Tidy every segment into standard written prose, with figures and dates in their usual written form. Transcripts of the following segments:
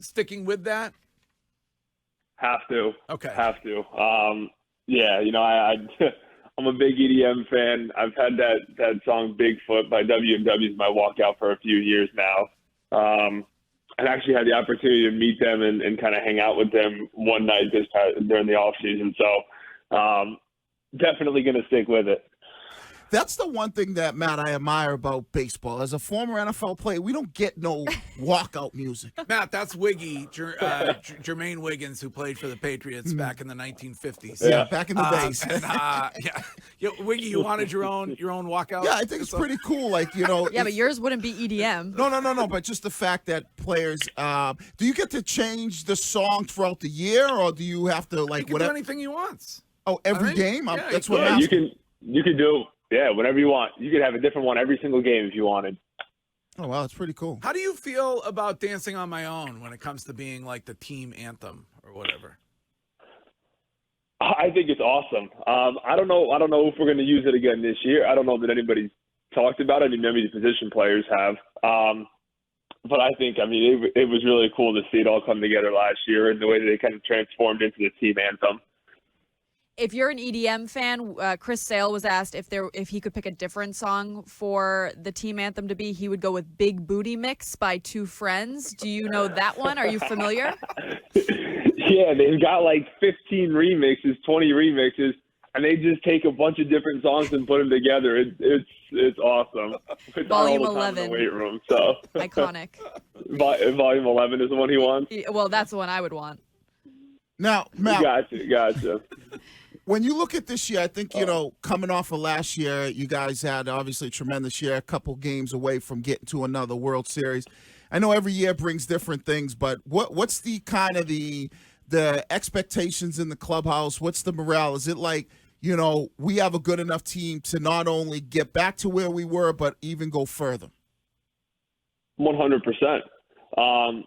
sticking with that? Have to. Okay. Have to. Yeah, I'm a big EDM fan. I've had that song Bigfoot by WMW as my walkout for a few years now. And actually had the opportunity to meet them and kind of hang out with them one night during the off season. So definitely going to stick with it. That's the one thing that, Matt, I admire about baseball. As a former NFL player, we don't get no walkout music. Matt, that's Wiggy, Jermaine Wiggins, who played for the Patriots back in the 1950s. Yeah, back in the days. Wiggy, you wanted your own walkout? Yeah, I think it's pretty cool. Yeah, but yours wouldn't be EDM. No. But just the fact that players, do you get to change the song throughout the year, or do you have to He can do anything he wants. Oh, every game? That's what you can do. Yeah, whatever you want. You could have a different one every single game if you wanted. Oh, wow, that's pretty cool. How do you feel about Dancing on My Own when it comes to being like the team anthem or whatever? I think it's awesome. I don't know if we're going to use it again this year. I don't know that anybody's talked about it. I mean, maybe the position players have. But I think, it was really cool to see it all come together last year and the way that they kind of transformed into the team anthem. If you're an EDM fan, Chris Sale was asked if he could pick a different song for the team anthem to be, he would go with Big Booty Mix by Two Friends. Do you know that one? Are you familiar? Yeah, they've got like 15 remixes, 20 remixes, and they just take a bunch of different songs and put them together. It's awesome. It's Volume all the time 11. in the weight room, so. Iconic. Volume 11 is the one he wants? Well, that's the one I would want. Now, Matt. Gotcha. When you look at this year, I think, coming off of last year, you guys had obviously a tremendous year, a couple games away from getting to another World Series. I know every year brings different things, but what's the kind of the expectations in the clubhouse? What's the morale? Is it like, we have a good enough team to not only get back to where we were, but even go further? 100%. 100%.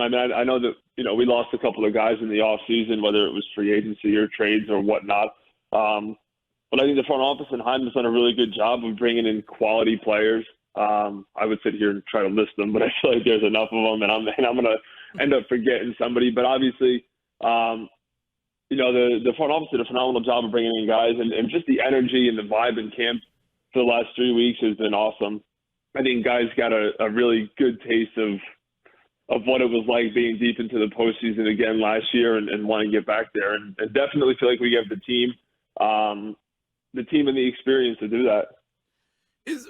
I mean, I know that, we lost a couple of guys in the off season, whether it was free agency or trades or whatnot. But I think the front office and Hyman's done a really good job of bringing in quality players. I would sit here and try to list them, but I feel like there's enough of them, and I'm going to end up forgetting somebody. But obviously, the front office did a phenomenal job of bringing in guys, and just the energy and the vibe in camp for the last 3 weeks has been awesome. I think guys got a really good taste of what it was like being deep into the postseason again last year and want to get back there. And definitely feel like we have the team and the experience to do that. Is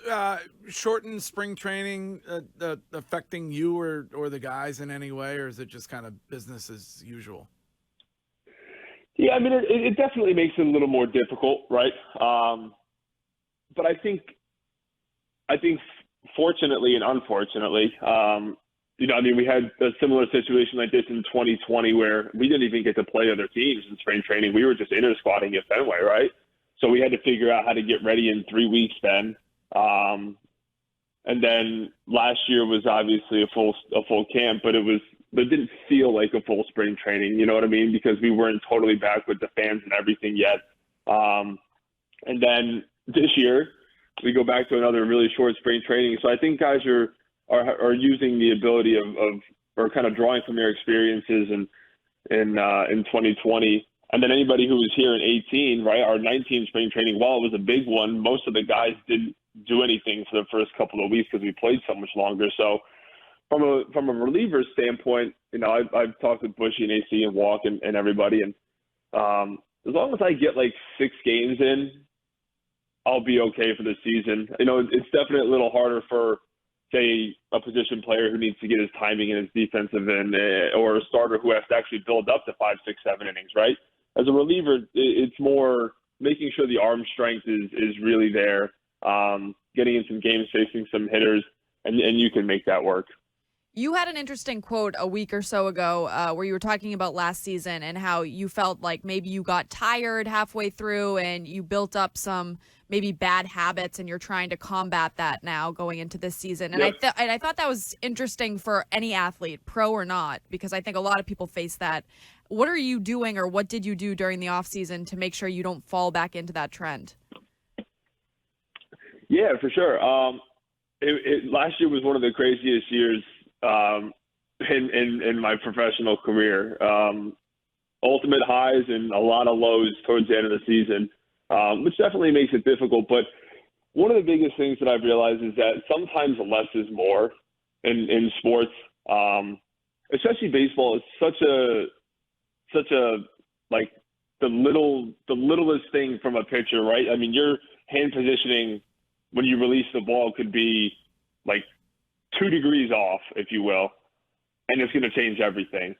shortened spring training affecting you or the guys in any way, or is it just kind of business as usual? Yeah, I mean, it definitely makes it a little more difficult, right? But I think fortunately and unfortunately, we had a similar situation like this in 2020 where we didn't even get to play other teams in spring training. We were just inter-squatting at Fenway, right? So we had to figure out how to get ready in 3 weeks then. And then last year was obviously a full camp, but it didn't feel like a full spring training, you know what I mean? Because we weren't totally back with the fans and everything yet. And then this year we go back to another really short spring training. So I think guys are using the ability or kind of drawing from their experiences in 2020. And then anybody who was here in 18, right, our 19 spring training, while it was a big one, most of the guys didn't do anything for the first couple of weeks because we played so much longer. So from a reliever standpoint, I've talked with Bushy and AC and Walk and everybody, and as long as I get like 6 games in, I'll be okay for the season. It's definitely a little harder for, say, a position player who needs to get his timing and his defensive in, or a starter who has to actually build up to 5, 6, 7 innings, right? As a reliever, it's more making sure the arm strength is really there, getting in some games, facing some hitters, and you can make that work. You had an interesting quote a week or so ago where you were talking about last season and how you felt like maybe you got tired halfway through and you built up some maybe bad habits and you're trying to combat that now going into this season. And Yep. I thought that was interesting for any athlete, pro or not, because I think a lot of people face that. What are you doing or what did you do during the off season to make sure you don't fall back into that trend? Yeah, for sure. Last year was one of the craziest years in my professional career. Ultimate highs and a lot of lows towards the end of the season, which definitely makes it difficult. But one of the biggest things that I've realized is that sometimes less is more in sports, especially baseball. It's such a like the littlest thing from a pitcher, right? I mean, your hand positioning when you release the ball could be like 2 degrees off, if you will, and it's going to change everything.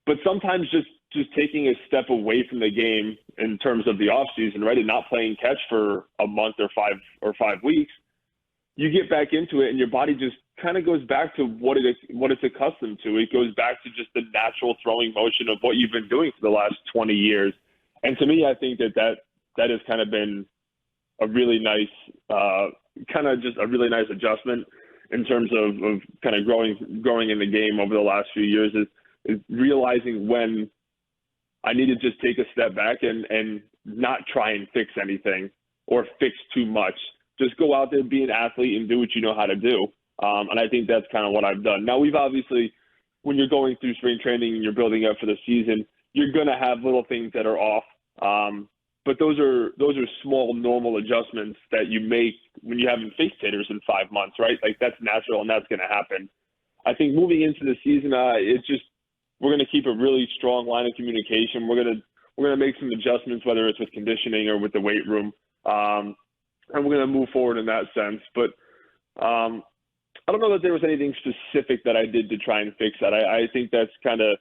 But sometimes just taking a step away from the game in terms of the off season, right, and not playing catch for a month or 5 weeks, you get back into it and your body just kind of goes back to what it's accustomed to. It goes back to just the natural throwing motion of what you've been doing for the last 20 years. And to me, I think that has kind of been a really nice adjustment in terms of kind of growing in the game over the last few years is realizing when I need to just take a step back and not try and fix anything or fix too much. Just go out there, be an athlete, and do what you know how to do. And I think that's kind of what I've done. Now, we've obviously, when you're going through spring training and you're building up for the season, you're going to have little things that are off. But those are small, normal adjustments that you make when you haven't faced hitters in 5 months, right? Like, that's natural and that's going to happen. I think moving into the season, we're going to keep a really strong line of communication. We're going to make some adjustments, whether it's with conditioning or with the weight room, and we're going to move forward in that sense. But I don't know that there was anything specific that I did to try and fix that. I think that's kind of,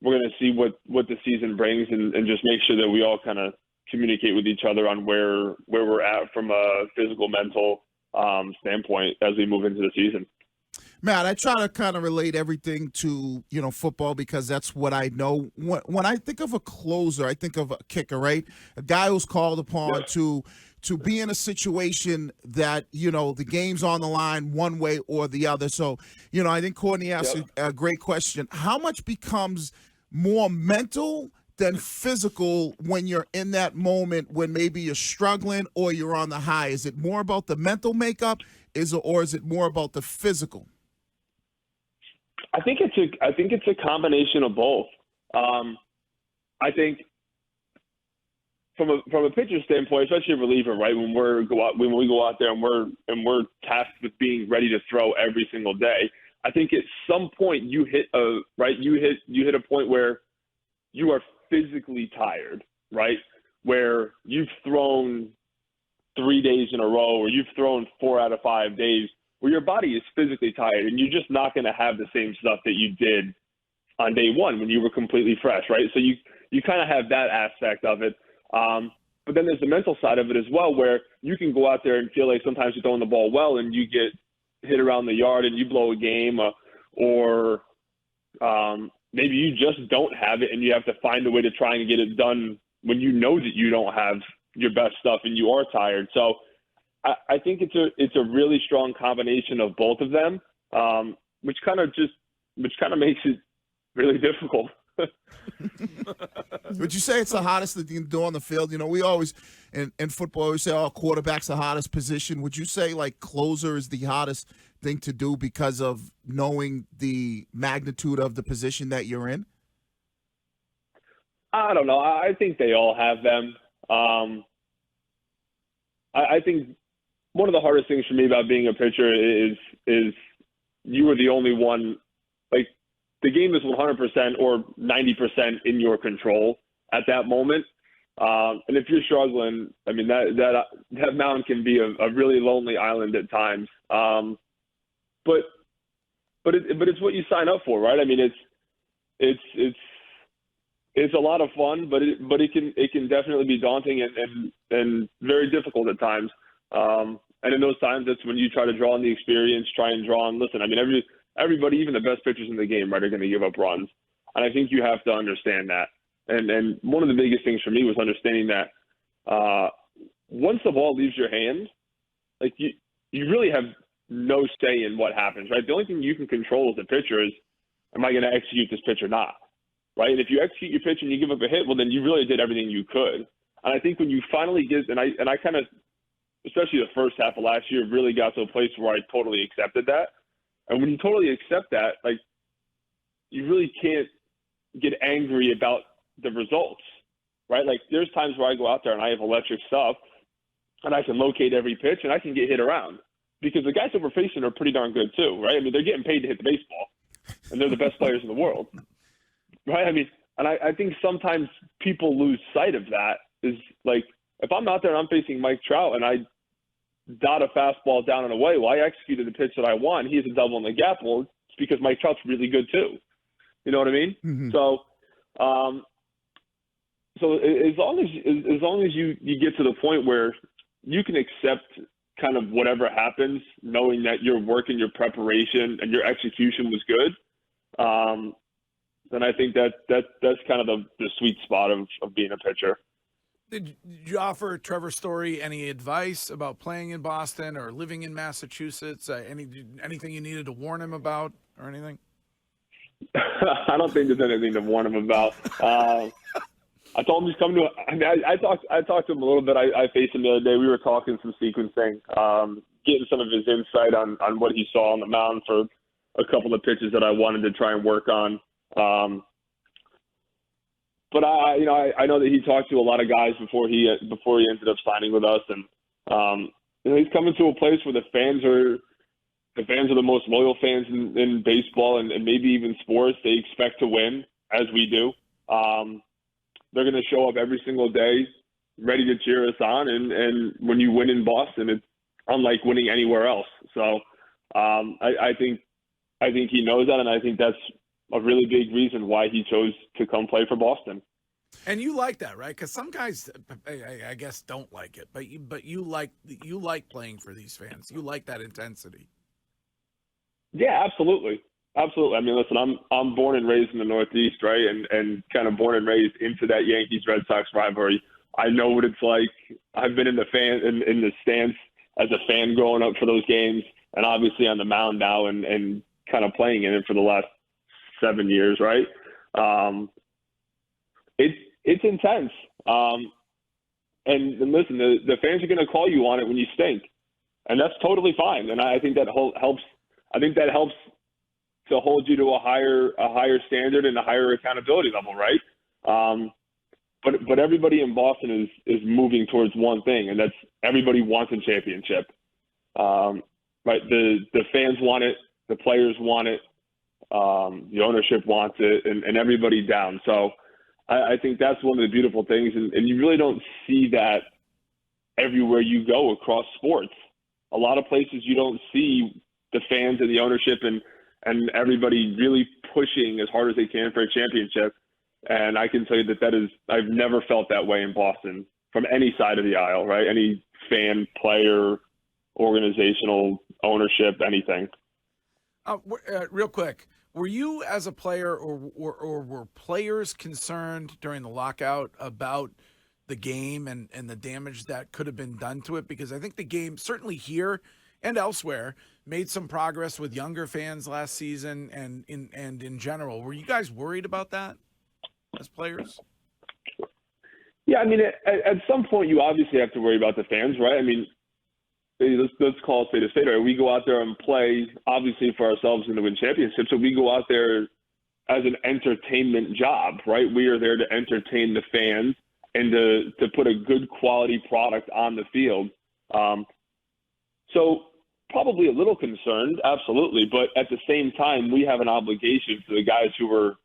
we're going to see what the season brings and just make sure that we all kind of communicate with each other on where we're at from a physical, mental standpoint as we move into the season. Matt, I try to kind of relate everything to, football because that's what I know. When I think of a closer, I think of a kicker, right? A guy who's called upon to be in a situation that, the game's on the line one way or the other. So, I think Courtney asked a great question. How much becomes more mental than physical when you're in that moment when maybe you're struggling or you're on the high? Is it more about the mental makeup or is it more about the physical? I think it's a combination of both. I think from a pitcher standpoint, especially a reliever, right? When we go out there and we're tasked with being ready to throw every single day, I think at some point you hit a point where you are physically tired, right? Where you've thrown 3 days in a row, or you've thrown 4 out of 5 days, where your body is physically tired, and you're just not going to have the same stuff that you did on day one when you were completely fresh, right? So you kind of have that aspect of it. But then there's the mental side of it as well, where you can go out there and feel like sometimes you're throwing the ball well and you get hit around the yard and you blow a game, or maybe you just don't have it and you have to find a way to try and get it done when you know that you don't have your best stuff and you are tired. So I think it's a really strong combination of both of them, which kind of makes it really difficult. Would you say it's the hardest thing to do on the field? We always in football always say, quarterback's the hardest position. Would you say like closer is the hardest thing to do because of knowing the magnitude of the position that you're in? I don't know. I think they all have them. I think one of the hardest things for me about being a pitcher is you are the only one. Like, the game is 100% or 90% in your control at that moment. And if you're struggling, I mean, that mound can be a really lonely island at times. But it's what you sign up for, right? I mean, it's a lot of fun, but it can definitely be daunting and very difficult at times. And in those times, that's when you try to draw on the experience, try and draw on. Listen, I mean, everybody, even the best pitchers in the game, right, are going to give up runs, and I think you have to understand that. And one of the biggest things for me was understanding that once the ball leaves your hand, like you really have no say in what happens, right? The only thing you can control as a pitcher is, am I going to execute this pitch or not, right? And if you execute your pitch and you give up a hit, well, then you really did everything you could. And I think when you finally get, and I kind of, especially the first half of last year, really got to a place where I totally accepted that. And when you totally accept that, like, you really can't get angry about the results, right? Like, there's times where I go out there and I have electric stuff and I can locate every pitch and I can get hit around because the guys that we're facing are pretty darn good too, right? I mean, they're getting paid to hit the baseball and they're the best players in the world, right? I mean, and I think sometimes people lose sight of that. Is like, if I'm out there and I'm facing Mike Trout and I dot a fastball down and away, well, I executed the pitch that I want. He has a double in the gap. Well, it's because Mike Trout's really good too. You know what I mean? Mm-hmm. So, as long as you get to the point where you can accept kind of whatever happens, knowing that your work and your preparation and your execution was good, then I think that's kind of the sweet spot of being a pitcher. Did you offer Trevor Story any advice about playing in Boston or living in Massachusetts? Anything you needed to warn him about or anything? I don't think there's anything to warn him about. I told him he's coming to. I talked to him a little bit. I faced him the other day. We were talking some sequencing, getting some of his insight on what he saw on the mound for a couple of pitches that I wanted to try and work on. But I know that he talked to a lot of guys before he ended up signing with us, and he's coming to a place where the fans are the most loyal fans in baseball and maybe even sports. They expect to win, as we do. They're going to show up every single day, ready to cheer us on, and when you win in Boston, it's unlike winning anywhere else. So I think he knows that, and I think that's a really big reason why he chose to come play for Boston. And you like that, right? Because some guys, I guess, don't like it, but you like playing for these fans. You like that intensity. Yeah, absolutely. I mean, listen, I'm born and raised in the Northeast, right, and kind of born and raised into that Yankees-Red Sox rivalry. I know what it's like. I've been in the stands as a fan growing up for those games, and obviously on the mound now, and kind of playing in it for the last 7 years, right? It's intense. And listen, the fans are going to call you on it when you stink, and that's totally fine. And I think that helps. I think that helps to hold you to a higher standard and a higher accountability level, right? But everybody in Boston is moving towards one thing, and that's everybody wants a championship. Right? The fans want it, the players want it. The ownership wants it, and everybody down. So I think that's one of the beautiful things, and you really don't see that everywhere you go across sports. A lot of places you don't see the fans and the ownership and everybody really pushing as hard as they can for a championship. And I can tell you that is, I've never felt that way in Boston from any side of the aisle, right? Any fan, player, organizational, ownership, anything. Real quick, were you as a player or were players concerned during the lockout about the game and the damage that could have been done to it? Because I think the game, certainly here and elsewhere, made some progress with younger fans last season and in general. Were you guys worried about that as players? Yeah, I mean, at some point you obviously have to worry about the fans, right? I mean, let's call it state of state, right? We go out there and play, obviously, for ourselves and to win championships. So we go out there as an entertainment job, right? We are there to entertain the fans and to put a good quality product on the field. So probably a little concerned, absolutely. But at the same time, we have an obligation to the guys who are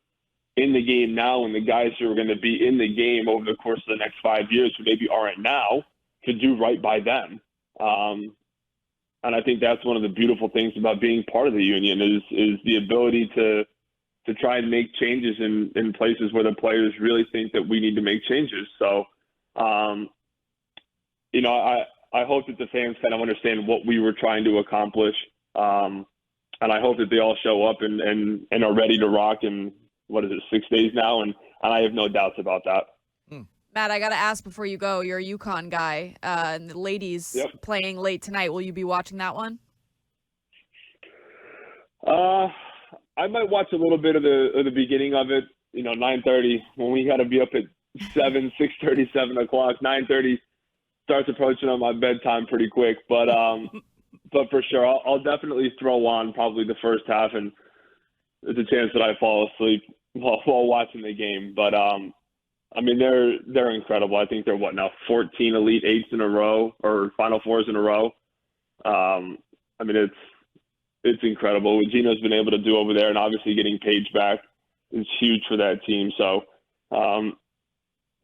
in the game now and the guys who are going to be in the game over the course of the next 5 years who maybe aren't now to do right by them. And I think that's one of the beautiful things about being part of the union is the ability to try and make changes in places where the players really think that we need to make changes. So, I hope that the fans kind of understand what we were trying to accomplish. And I hope that they all show up and are ready to rock in, 6 days now? And I have no doubts about that. Matt, I got to ask before you go, you're a UConn guy, and the ladies playing late tonight. Will you be watching that one? I might watch a little bit of the beginning of it, 9:30, when we got to be up at 6:30, 7 o'clock. 9:30 starts approaching on my bedtime pretty quick. But but for sure, I'll definitely throw on probably the first half, and there's a chance that I fall asleep while watching the game. But I mean, they're incredible. I think they're 14 Elite Eights in a row or Final Fours in a row. I mean, it's incredible what Gino's been able to do over there, and obviously getting Paige back is huge for that team. So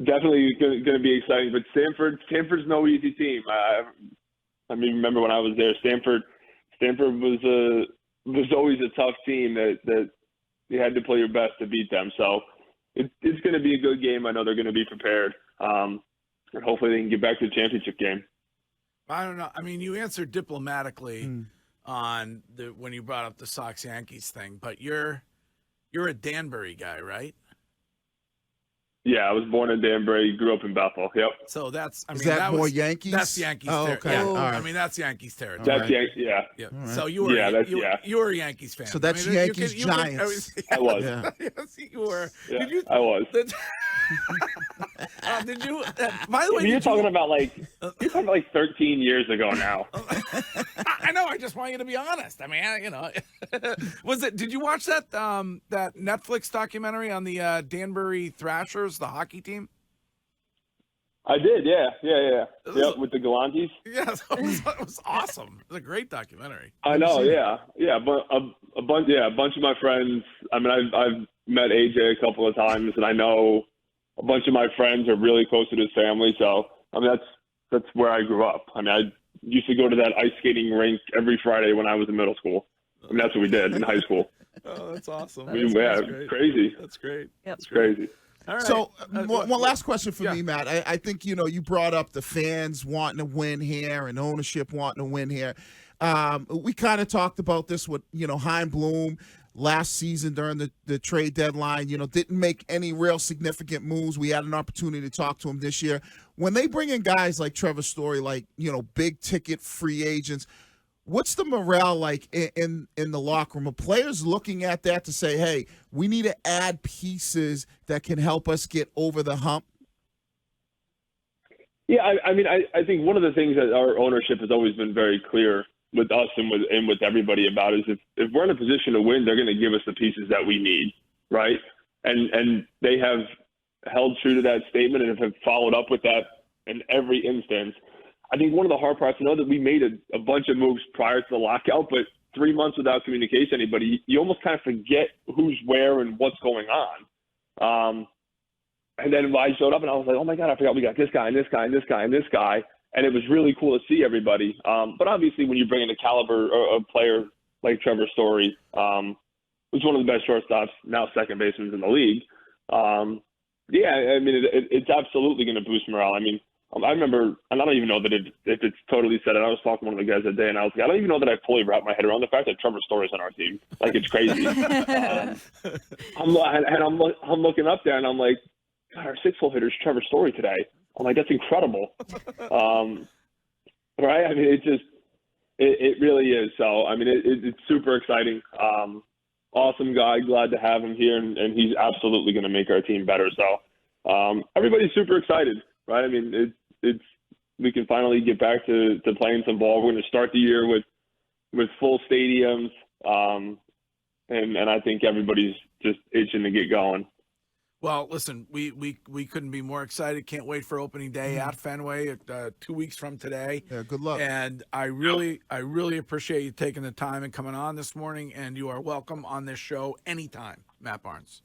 definitely going to be exciting. But Stanford's no easy team. I mean, remember when I was there, Stanford was always a tough team that you had to play your best to beat them. So it's going to be a good game. I know they're going to be prepared, and hopefully they can get back to the championship game. I don't know. I mean, you answered diplomatically on when you brought up the Sox Yankees thing, but you're a Danbury guy, right? Yeah, I was born in Danbury, grew up in Bethel. Yep. So that's Is that more Yankees? That's Yankees. Oh, okay. Yeah. All right. I mean, that's Yankees territory. That's yeah. Yeah. All right. So you were you were a Yankees fan. So that's I mean, Yankees Giants. I was. Yeah. Yes, you were. Yeah, Did you? I was. Did you? By the way, You're talking about like 13 years ago now. I know. I just want you to be honest. I mean, you know, Did you watch that that Netflix documentary on the Danbury Thrashers, the hockey team? I did. Yeah. Yep, with the Galantes. Yeah, it was awesome. It was a great documentary. I know. Yeah. But a bunch of my friends. I mean, I've met AJ a couple of times, and I know a bunch of my friends are really close to his family. So I mean, that's where I grew up. I mean, I used to go to that ice skating rink every Friday when I was in middle school. I mean, that's what we did in high school. Oh, that's awesome. That's crazy. That's great. Yep. It's crazy. All right. So one last question for yeah. me, Matt. I think, you brought up the fans wanting to win here and ownership wanting to win here. We kind of talked about this with, Hein Bloom last season during the trade deadline, didn't make any real significant moves. We had an opportunity to talk to him this year. When they bring in guys like Trevor Story, like, big ticket free agents, what's the morale like in the locker room? Are players looking at that to say, hey, we need to add pieces that can help us get over the hump? Yeah, I mean, I think one of the things that our ownership has always been very clear with us and with everybody about is if we're in a position to win, they're going to give us the pieces that we need, right? And they have held true to that statement and have followed up with that in every instance. I think one of the hard parts, I know that we made a bunch of moves prior to the lockout, but 3 months without communication, you almost kind of forget who's where and what's going on. And then I showed up and I was like, oh my God, I forgot we got this guy and this guy and this guy and this guy. And it was really cool to see everybody. But obviously when you bring in a caliber of player like Trevor Story, who's one of the best shortstops, now second baseman in the league, it's absolutely going to boost morale. I mean, I remember, and I don't even know that if it's totally set. And I was talking to one of the guys that day, and I was like, I don't even know that I fully wrapped my head around the fact that Trevor Story's on our team. Like, it's crazy. I'm looking up there, and I'm like, God, our 6-hole hitter's Trevor Story today. I'm like, that's incredible. Right? I mean, it really is. So, I mean, it's super exciting. Awesome guy. Glad to have him here, and he's absolutely going to make our team better. So, everybody's super excited, right? I mean, we can finally get back to playing some ball. We're going to start the year with full stadiums, and I think everybody's just itching to get going. Well, listen, we couldn't be more excited. Can't wait for opening day at Fenway 2 weeks from today. Yeah, good luck. And I really appreciate you taking the time and coming on this morning. And you are welcome on this show anytime, Matt Barnes.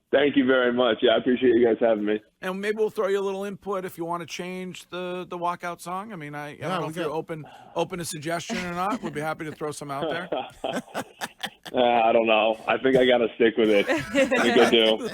Thank you very much. Yeah, I appreciate you guys having me. And maybe we'll throw you a little input if you want to change the walkout song. I mean, I don't know if you're open to suggestion or not. We'd be happy to throw some out there. I don't know. I think I got to stick with it. I think I do.